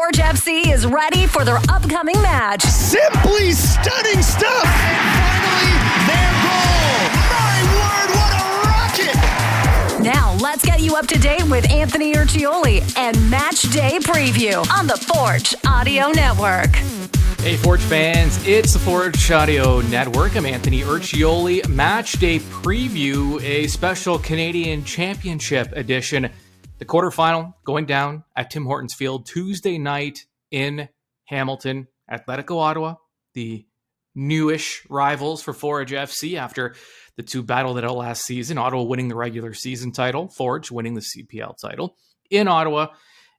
Forge FC is ready for their upcoming match. Simply stunning stuff! And finally, their goal! My word, what a rocket! Now, let's get you up to date with Anthony Urciuoli and Match Day Preview on the Forge Audio Network. Hey Forge fans, it's the Forge Audio Network. I'm Anthony Urciuoli. Match Day Preview, a special Canadian Championship edition. The quarterfinal going down at Tim Hortons Field Tuesday night in Hamilton. Atlético Ottawa, the newish rivals for Forge FC after the two battled it out last season. Ottawa winning the regular season title, Forge winning the CPL title in Ottawa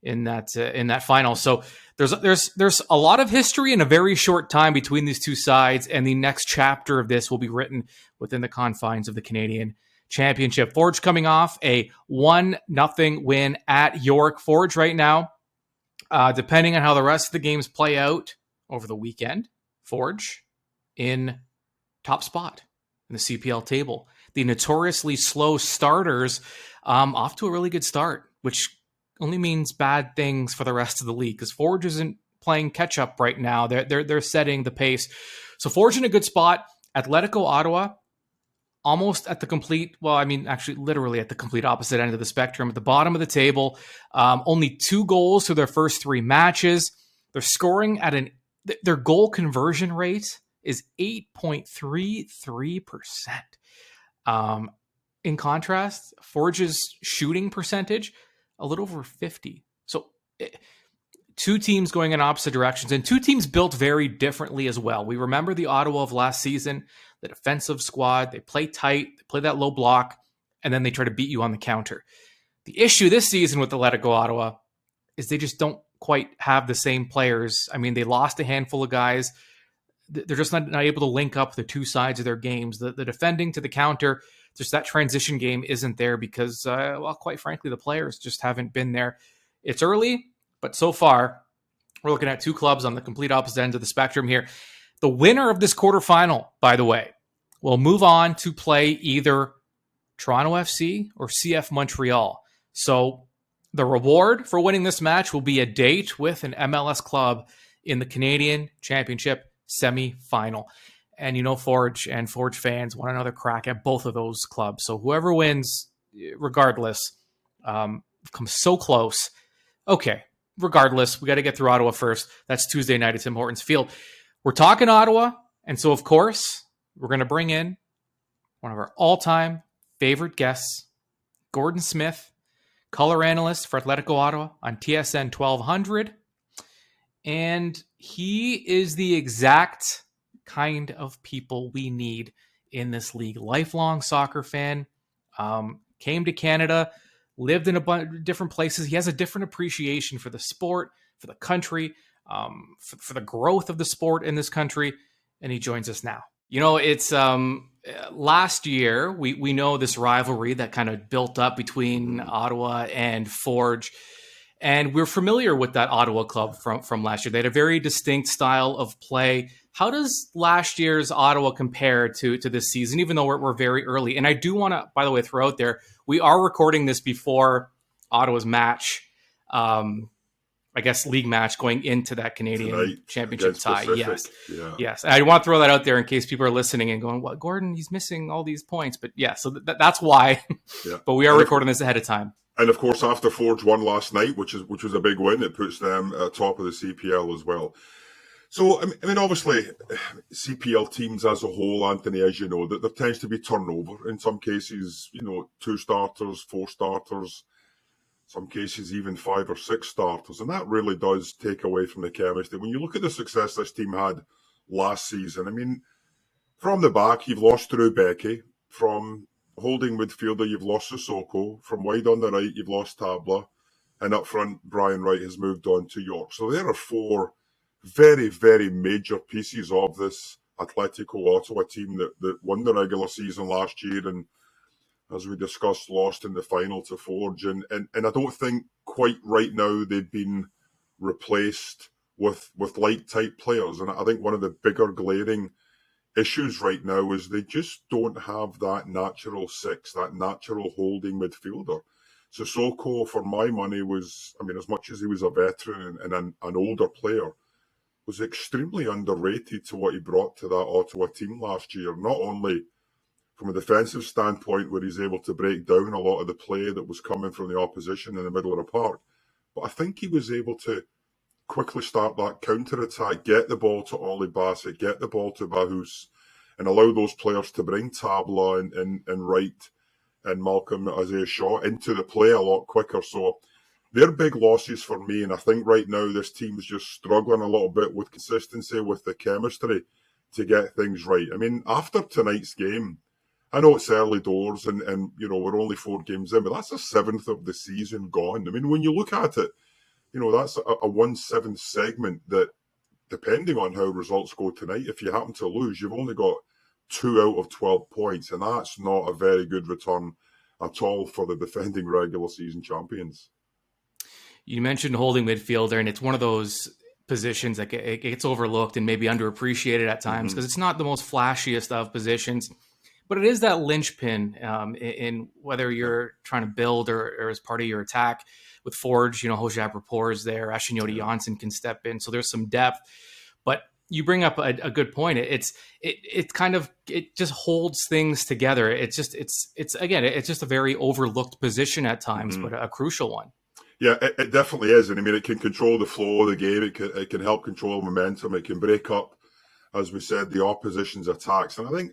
in that final. So there's a lot of history in a very short time between these two sides, and the next chapter of this will be written within the confines of the Canadian Championship. Forge coming off a 1-0 win at York. Forge right now, depending on how the rest of the games play out over the weekend, Forge in top spot in the CPL table. The notoriously slow starters off to a really good start, which only means bad things for the rest of the league because Forge isn't playing catch up right now. They're setting the pace. So Forge in a good spot. Atlético Ottawa almost at the complete, literally at the complete opposite end of the spectrum, at the bottom of the table. Only 2 goals through their first 3 matches. They're scoring at their goal conversion rate is 8.33%. In contrast, Forge's shooting percentage, a little over 50. So 2 teams going in opposite directions, and 2 teams built very differently as well. We remember the Ottawa of last season, the defensive squad. They play tight, they play that low block, and then they try to beat you on the counter. The issue this season with Atlético Ottawa is they just don't quite have the same players. I mean, they lost a handful of guys. They're just not able to link up the 2 sides of their games. The defending to the counter, just that transition game isn't there because, quite frankly, the players just haven't been there. It's early, but so far, we're looking at 2 clubs on the complete opposite ends of the spectrum here. The winner of this quarterfinal, by the way, will move on to play either Toronto FC or CF Montreal. So the reward for winning this match will be a date with an MLS club in the Canadian Championship semi-final. And Forge and Forge fans want another crack at both of those clubs. So whoever wins, regardless, comes so close. Okay, regardless, we got to get through Ottawa first. That's Tuesday night at Tim Hortons Field. We're talking Ottawa, and so, of course, we're going to bring in one of our all-time favorite guests, Gordon Smith, color analyst for Atlético Ottawa on TSN 1200. And he is the exact kind of people we need in this league. Lifelong soccer fan, came to Canada, lived in a bunch of different places. He has a different appreciation for the sport, for the country, for the growth of the sport in this country, and he joins us now. It's last year, we know this rivalry that kind of built up between Ottawa and Forge, and we're familiar with that Ottawa club from last year. They had a very distinct style of play. How does last year's Ottawa compare to this season, even though we're very early? And I do want to, by the way, throw out there, we are recording this before Ottawa's match, league match going into that Canadian Championship tie. Yes. Yeah. Yes. I want to throw that out there in case people are listening and going, "What, Gordon, he's missing all these points." But yeah, so that's why. Yeah. But we are recording this ahead of time. And of course, after Forge won last night, which was a big win, it puts them at top of the CPL as well. So, obviously, CPL teams as a whole, Anthony, as you know, that there tends to be turnover. In some cases, 2 starters, 4 starters, some cases even 5 or 6 starters. And that really does take away from the chemistry. When you look at the success this team had last season, from the back, you've lost Drew Becky. From holding midfielder, you've lost Sissoko. From wide on the right, you've lost Tabla. And up front, Brian Wright has moved on to York. So there are 4 very, very major pieces of this Atlético Ottawa team that won the regular season last year and, as we discussed, lost in the final to Forge. And I don't think quite right now they've been replaced with like-type players. And I think one of the bigger glaring issues right now is they just don't have that natural 6, that natural holding midfielder. Sissoko, for my money, was, I mean, as much as he was a veteran and an older player, was extremely underrated to what he brought to that Ottawa team last year. Not only from a defensive standpoint, where he's able to break down a lot of the play that was coming from the opposition in the middle of the park, but I think he was able to quickly start that counter-attack, get the ball to Ollie Bassett, get the ball to Bahus, and allow those players to bring Tabla and Wright and Malcolm Isaiah Shaw into the play a lot quicker. So they're big losses for me, and I think right now this team's just struggling a little bit with consistency, with the chemistry to get things right. I mean, after tonight's game, I know it's early doors and we're only 4 games in, but that's a 7th of the season gone. I mean, when you look at it, that's a 1/7 segment that, depending on how results go tonight, if you happen to lose, you've only got 2 out of 12 points, and that's not a very good return at all for the defending regular season champions. You mentioned holding midfielder, and it's one of those positions that it gets overlooked and maybe underappreciated at times because it's not the most flashiest of positions, but it is that linchpin in whether you're trying to build or as part of your attack. With Forge, Hojab Rapport is there, Ashinyoti Janssen can step in, so there's some depth. But you bring up a good point. It just holds things together. It's just a very overlooked position at times, but a crucial one. Yeah, it definitely is. And I mean, it can control the flow of the game. It can help control momentum. It can break up, as we said, the opposition's attacks. And I think,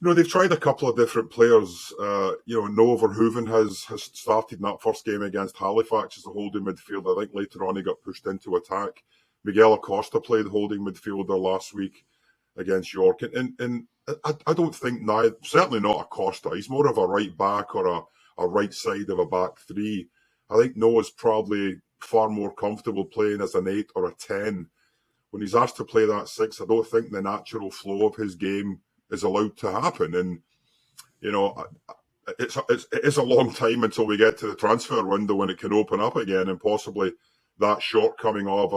they've tried a couple of different players. Noah Verhoeven has started in that first game against Halifax as a holding midfielder. I think later on he got pushed into attack. Miguel Acosta played holding midfielder last week against York. And I don't think, certainly not Acosta. He's more of a right back or a right side of a back three. I think Noah's probably far more comfortable playing as an 8 or a 10. When he's asked to play that 6, I don't think the natural flow of his game is allowed to happen. And, it is a long time until we get to the transfer window when it can open up again, and possibly that shortcoming of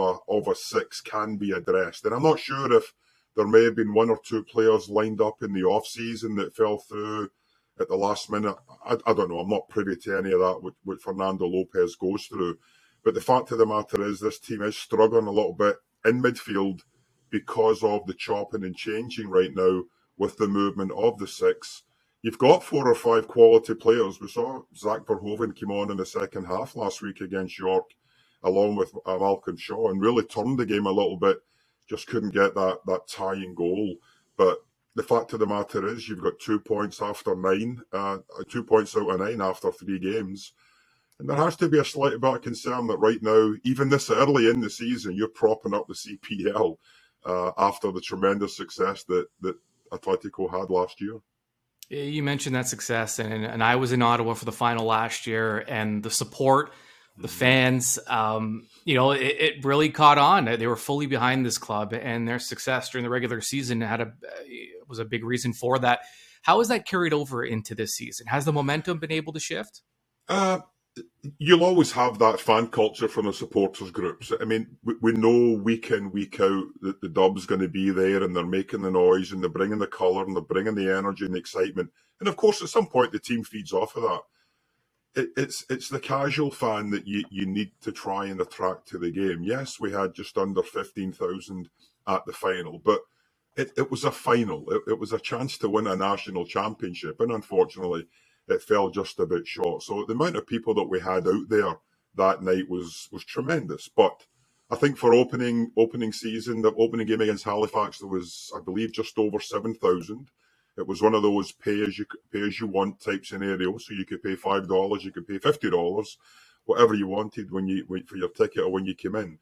a 6 can be addressed. And I'm not sure if there may have been 1 or 2 players lined up in the off-season that fell through at the last minute. I don't know. I'm not privy to any of that, what Fernando Lopez goes through. But the fact of the matter is this team is struggling a little bit in midfield because of the chopping and changing right now with the movement of the 6. You've got 4 or 5 quality players. We saw Zach Verhoeven came on in the second half last week against York, along with Malcolm Shaw, and really turned the game a little bit. Just couldn't get that tying goal. But the fact of the matter is you've got 2 points after 9, 2 points out of 9 after 3 games. And there has to be a slight bit of concern that right now, even this early in the season, you're propping up the CPL after the tremendous success that Atlético had last year. You mentioned that success, and I was in Ottawa for the final last year, and the support, the fans, it really caught on. They were fully behind this club, and their success during the regular season was a big reason for that. How has that carried over into this season? Has the momentum been able to shift? You'll always have that fan culture from the supporters groups. I mean, we know week in, week out that the Dub's going to be there, and they're making the noise, and they're bringing the colour, and they're bringing the energy and the excitement. And of course, at some point, the team feeds off of that. It's the casual fan that you need to try and attract to the game. Yes, we had just under 15,000 at the final, but it was a final. It was a chance to win a national championship, and unfortunately, it fell just a bit short. So the amount of people that we had out there that night was tremendous. But I think for opening season, the opening game against Halifax, there was, I believe, just over 7,000. It was one of those pay as you want type scenario. So you could pay $5, you could pay $50, whatever you wanted when you went for your ticket or when you came in.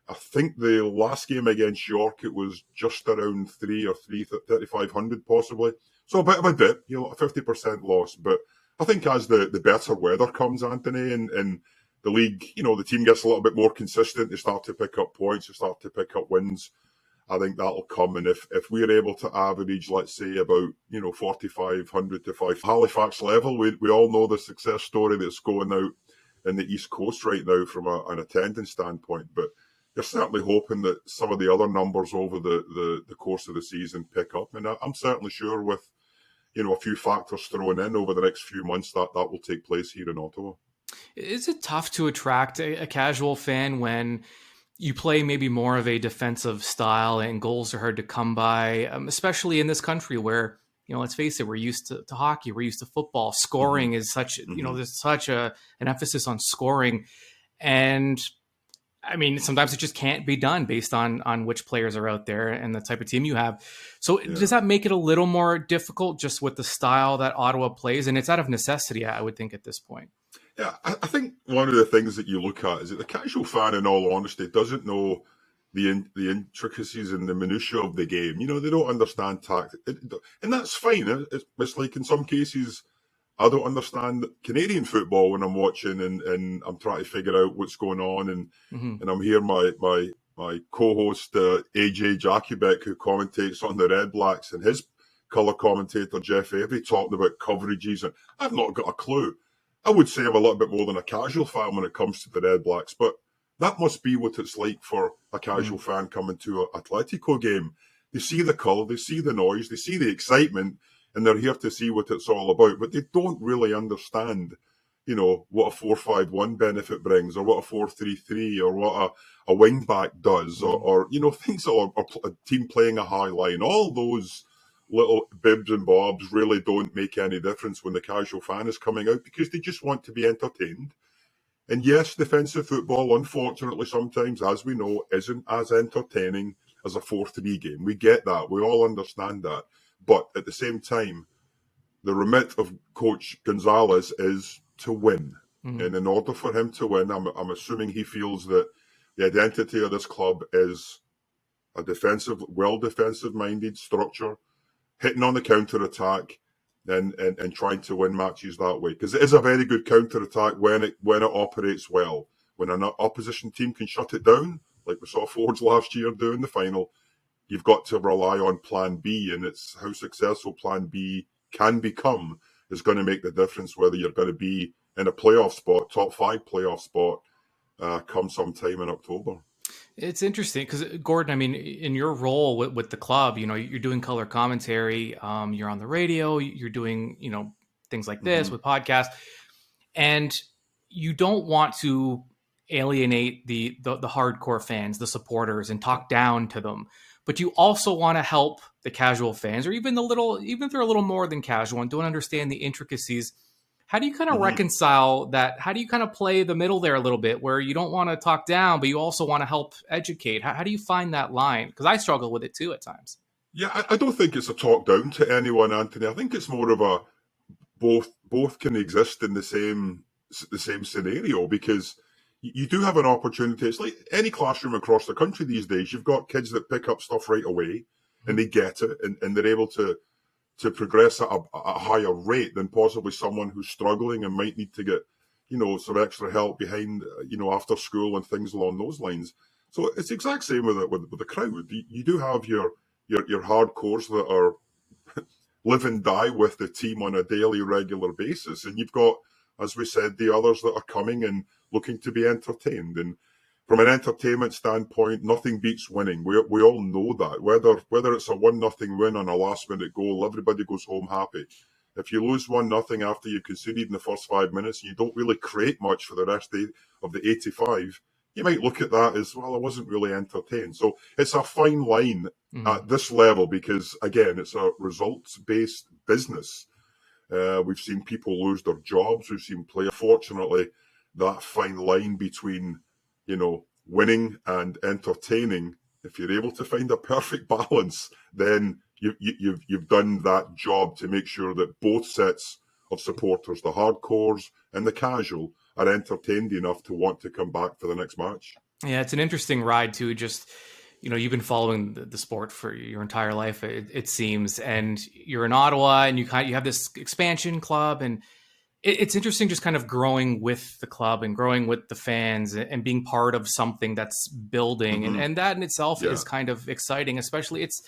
I think the last game against York, it was just around 3,500 possibly. So a bit of a dip, a 50% loss. But I think as the better weather comes, Anthony, and the league, the team gets a little bit more consistent, they start to pick up points, they start to pick up wins. I think that'll come. And if we're able to average, let's say, about, 4,500 to 5 Halifax level, we all know the success story that's going out in the East Coast right now from an attendance standpoint. But you're certainly hoping that some of the other numbers over the course of the season pick up. And I'm certainly sure with, a few factors thrown in over the next few months that will take place here in Ottawa. Is it tough to attract a casual fan when you play maybe more of a defensive style and goals are hard to come by, especially in this country where, let's face it, we're used to hockey, we're used to football. Scoring is such, there's such an emphasis on scoring. And I mean, sometimes it just can't be done based on which players are out there and the type of team you have. So does that make it a little more difficult just with the style that Ottawa plays? And it's out of necessity, I would think, at this point. Yeah, I think one of the things that you look at is that the casual fan, in all honesty, doesn't know the intricacies and the minutiae of the game. They don't understand tactics. And that's fine. It's like in some cases, I don't understand Canadian football when I'm watching and I'm trying to figure out what's going on. And I'm here, my co-host, AJ Jakubek, who commentates on the Red Blacks, and his colour commentator, Jeff Avery, talking about coverages. And I've not got a clue. I would say I'm a little bit more than a casual fan when it comes to the Red Blacks, but that must be what it's like for a casual fan coming to an Atletico game. They see the colour, they see the noise, they see the excitement, and they're here to see what it's all about. But they don't really understand, what a 4-5-1 benefit brings, or what a 4-3-3, or what a wing back does, or things that are a team playing a high line. All those little bibs and bobs really don't make any difference when the casual fan is coming out, because they just want to be entertained. And yes, defensive football, unfortunately, sometimes, as we know, isn't as entertaining as a 4-3 game. We get that. We all understand that. But at the same time, the remit of Coach Gonzalez is to win. And in order for him to win, I'm assuming he feels that the identity of this club is a defensive-minded structure, hitting on the counter-attack and trying to win matches that way. Because it is a very good counter-attack when it operates well. When an opposition team can shut it down, like we saw Forge last year do in the final, you've got to rely on Plan B, and it's how successful Plan B can become is going to make the difference whether you're going to be in a playoff spot, top 5 playoff spot, come sometime in October. It's interesting because, Gordon, I mean, in your role with the club, you're doing color commentary, you're on the radio, you're doing, things like this with podcasts, and you don't want to alienate the hardcore fans, the supporters, and talk down to them. But you also want to help the casual fans, or even if they're a little more than casual and don't understand the intricacies. How do you kind of reconcile that? How do you kind of play the middle there a little bit where you don't want to talk down, but you also want to help educate? How do you find that line? Because I struggle with it too at times. Yeah, I don't think it's a talk down to anyone, Anthony. I think it's more of a both can exist in the same scenario, because you do have an opportunity. It's like any classroom across the country these days. You've got kids that pick up stuff right away and they get it, and they're able to progress at a higher rate than possibly someone who's struggling and might need to get, some extra help behind, after school and things along those lines. So it's the exact same with the crowd. You do have your hardcores that are live and die with the team on a daily, regular basis. And you've got, as we said, the others that are coming and looking to be entertained. And from an entertainment standpoint, nothing beats winning. We all know that. Whether it's a 1-0 win on a last-minute goal, everybody goes home happy. If you lose 1-0 after you conceded in the first 5 minutes and you don't really create much for the rest of the 85, you might look at that as, well, I wasn't really entertained. So it's a fine line at this level because, again, it's a results-based business. We've seen people lose their jobs. We've seen players. Fortunately, that fine line between, winning and entertaining, if you're able to find a perfect balance, then you've done that job to make sure that both sets of supporters, the hardcores and the casual, are entertained enough to want to come back for the next match. Yeah, it's an interesting ride too. Just, you've been following the sport for your entire life, it seems, and you're in Ottawa and you have this expansion club, and it's interesting just kind of growing with the club and growing with the fans and being part of something that's building. And that in itself is kind of exciting, especially it's,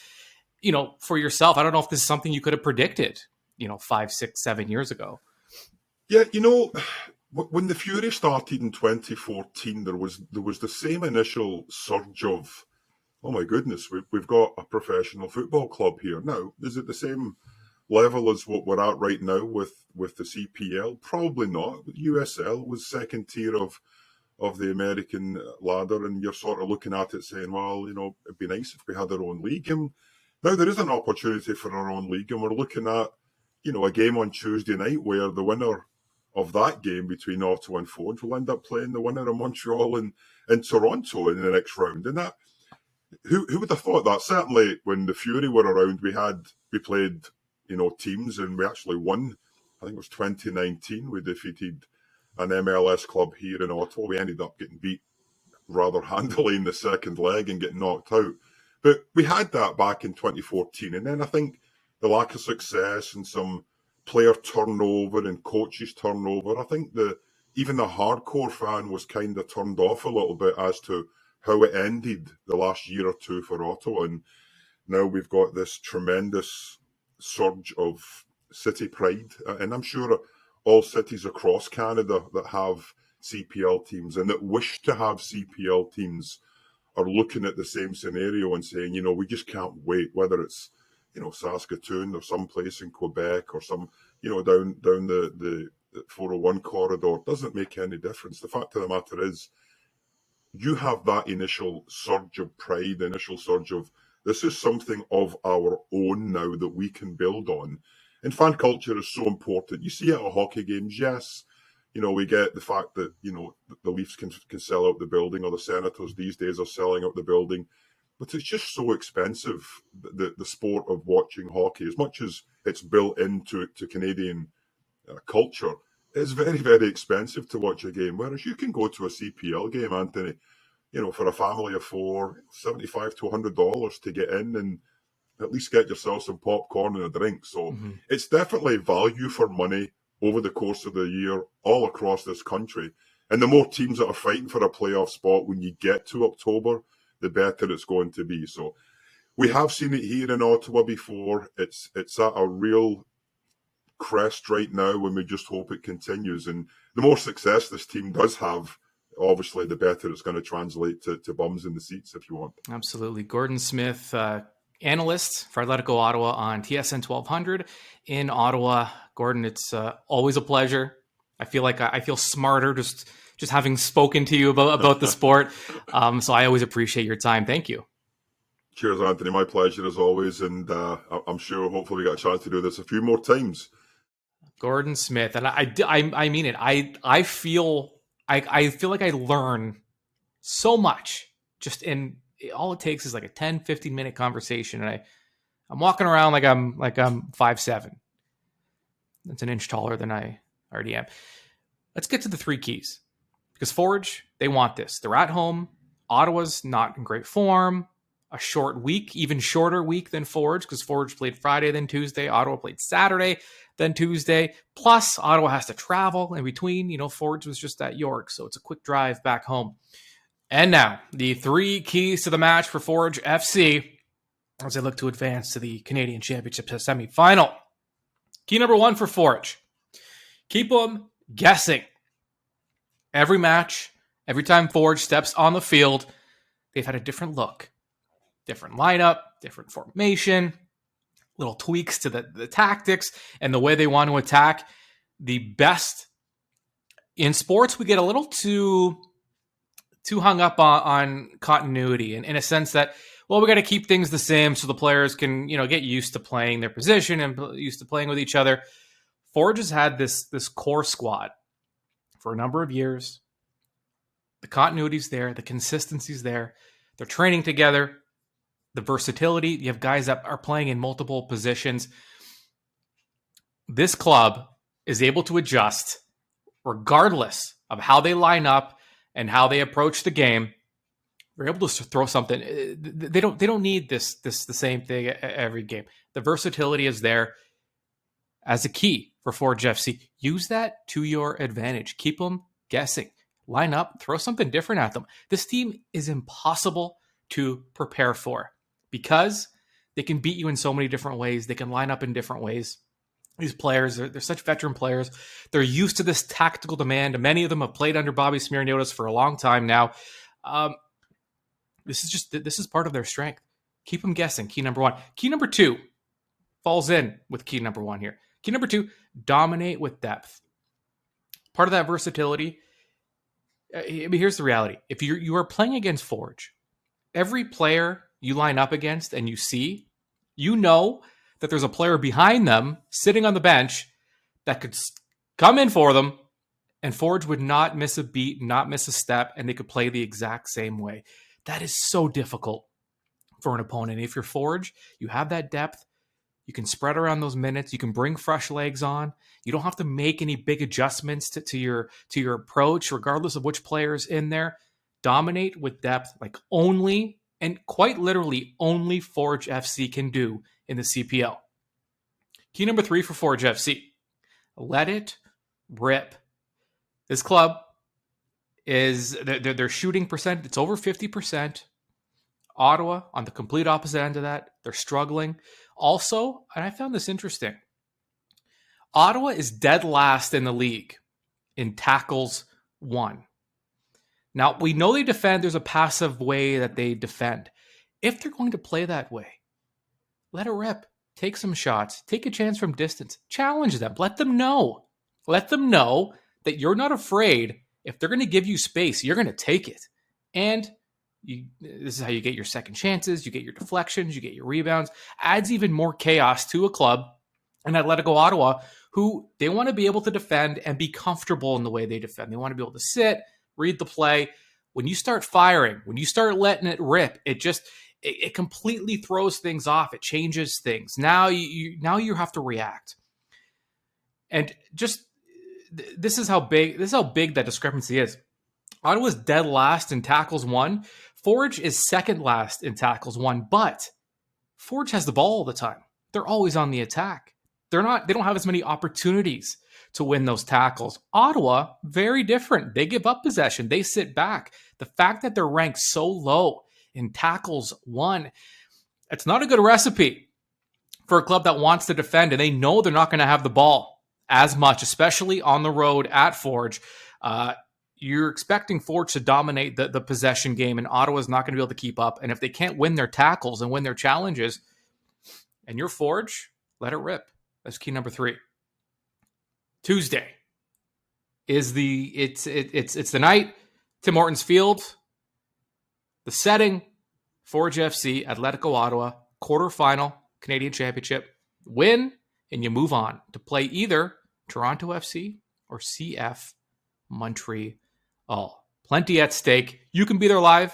for yourself. I don't know if this is something you could have predicted, 5, 6, 7 years ago. Yeah. When the Fury started in 2014, there was the same initial surge of, oh my goodness, we've got a professional football club here. Now, is it the same level as what we're at right now with the CPL? Probably not. USL was second tier of the American ladder, and you're sort of looking at it saying, well, it'd be nice if we had our own league. And now there is an opportunity for our own league, and we're looking at, a game on Tuesday night where the winner of that game between Ottawa and Forge will end up playing the winner of Montreal and Toronto in the next round. And that, who would have thought that? Certainly when the Fury were around, we played, teams, and we actually won. I think it was 2019. We defeated an MLS club here in Ottawa. We ended up getting beat rather handily in the second leg and getting knocked out. But we had that back in 2014. And then I think the lack of success and some player turnover and coaches turnover, I think even the hardcore fan was kind of turned off a little bit as to how it ended the last year or two for Ottawa. And now we've got this tremendous surge of city pride. And I'm sure all cities across Canada that have CPL teams and that wish to have CPL teams are looking at the same scenario and saying, we just can't wait, whether it's, Saskatoon or someplace in Quebec or some, down the 401 corridor. Doesn't make any difference. The fact of the matter is, you have that initial surge of pride, initial surge of, this is something of our own now that we can build on. And fan culture is so important. You see it at hockey games, yes. We get the fact that, the Leafs can sell out the building, or the Senators these days are selling out the building. But it's just so expensive, the sport of watching hockey. As much as it's built into Canadian culture, it's very, very expensive to watch a game. Whereas you can go to a CPL game, Anthony, for a family of four, $75 to $100 to get in and at least get yourself some popcorn and a drink. So It's definitely value for money over the course of the year all across this country. And the more teams that are fighting for a playoff spot when you get to October, the better it's going to be. So we have seen it here in Ottawa before. It's at a real crest right now, and we just hope it continues. And the more success this team does have, obviously, the better it's going to translate to bums in the seats, if you want. Absolutely. Gordon Smith, analyst for Atlético Ottawa on TSN 1200 in Ottawa. Gordon, it's always a pleasure. I feel smarter just having spoken to you about the sport. So I always appreciate your time. Thank you. Cheers, Anthony. My pleasure as always. And I'm sure hopefully we get a chance to do this a few more times. Gordon Smith. And I mean it. I feel like I learn so much just in all it takes is like a 10, 15 minute conversation. And I'm walking around like I'm 5'7". That's an inch taller than I already am. Let's get to the three keys. Because Forge, they want this. They're at home. Ottawa's not in great form. A short week, even shorter week than Forge, because Forge played Friday, then Tuesday. Ottawa played Saturday, then Tuesday. Plus, Ottawa has to travel in between. Forge was just at York, so it's a quick drive back home. And now, the three keys to the match for Forge FC as they look to advance to the Canadian Championship semifinal. Key number one for Forge. Keep them guessing. Every match, every time Forge steps on the field, they've had a different look. Different lineup, different formation, little tweaks to the tactics and the way they want to attack. The best in sports, we get a little too hung up on continuity, and in a sense that, well, we got to keep things the same so the players can, get used to playing their position and used to playing with each other. Forge has had this core squad for a number of years. The continuity's there, the consistency's there. They're training together. The versatility, you have guys that are playing in multiple positions. This club is able to adjust regardless of how they line up and how they approach the game. They're able to throw something. They don't need the same thing every game. The versatility is there as a key for Forge FC. Use that to your advantage. Keep them guessing. Line up, throw something different at them. This team is impossible to prepare for because they can beat you in so many different ways. They can line up in different ways. These players, they're such veteran players. They're used to this tactical demand. Many of them have played under Bobby Smirniotis for a long time now. This is part of their strength. Keep them guessing. Key number one. Key number two. falls in with key number 1 here. Key number 2, dominate with depth. Part of that versatility, here's the reality. If you are playing against Forge, every player you line up against and you see, you know that there's a player behind them sitting on the bench that could come in for them, and Forge would not miss a beat, not miss a step, and they could play the exact same way. That is so difficult for an opponent. If you're Forge, you have that depth. You can spread around those minutes. You can bring fresh legs on. You don't have to make any big adjustments to your approach, regardless of which player's in there. Dominate with depth, like only, and quite literally only Forge FC can do in the CPL. Key number 3 for Forge FC, let it rip. This club is, their shooting percent, it's over 50%. Ottawa, on the complete opposite end of that, they're struggling. Also, and I found this interesting, Ottawa is dead last in the league in tackles won. Now, we know they defend. There's a passive way that they defend. If they're going to play that way, let it rip. Take some shots. Take a chance from distance. Challenge them. Let them know. Let them know that you're not afraid. If they're going to give you space, you're going to take it. And this is how you get your second chances. You get your deflections. You get your rebounds. Adds even more chaos to a club in Atlético Ottawa, who they want to be able to defend and be comfortable in the way they defend. They want to be able to sit, read the play. When you start firing, when you start letting it rip, it completely throws things off. It changes things. Now you have to react. And just this is how big that discrepancy is. Ottawa's dead last in tackles won. Forge is second last in tackles won, but Forge has the ball all the time. They're always on the attack. They don't have as many opportunities to win those tackles. Ottawa, very different. They give up possession. They sit back. The fact that they're ranked so low in tackles won, it's not a good recipe for a club that wants to defend, and they know they're not going to have the ball as much, especially on the road at Forge. You're expecting Forge to dominate the possession game, and Ottawa's not going to be able to keep up. And if they can't win their tackles and win their challenges, and you're Forge, let it rip. That's key number 3. Tuesday is it's the night, Tim Hortons Field. The setting, Forge FC, Atlético Ottawa, quarterfinal, Canadian Championship. Win, and you move on to play either Toronto FC or CF Montreal. Plenty at stake. You can be there live.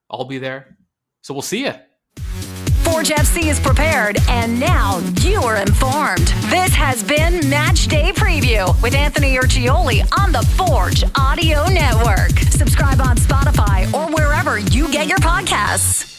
I'll be there. So we'll see you. Forge FC is prepared, and now you are informed. This has been Match Day Preview with Anthony Urciuoli on the Forge Audio Network. Subscribe on Spotify or wherever you get your podcasts.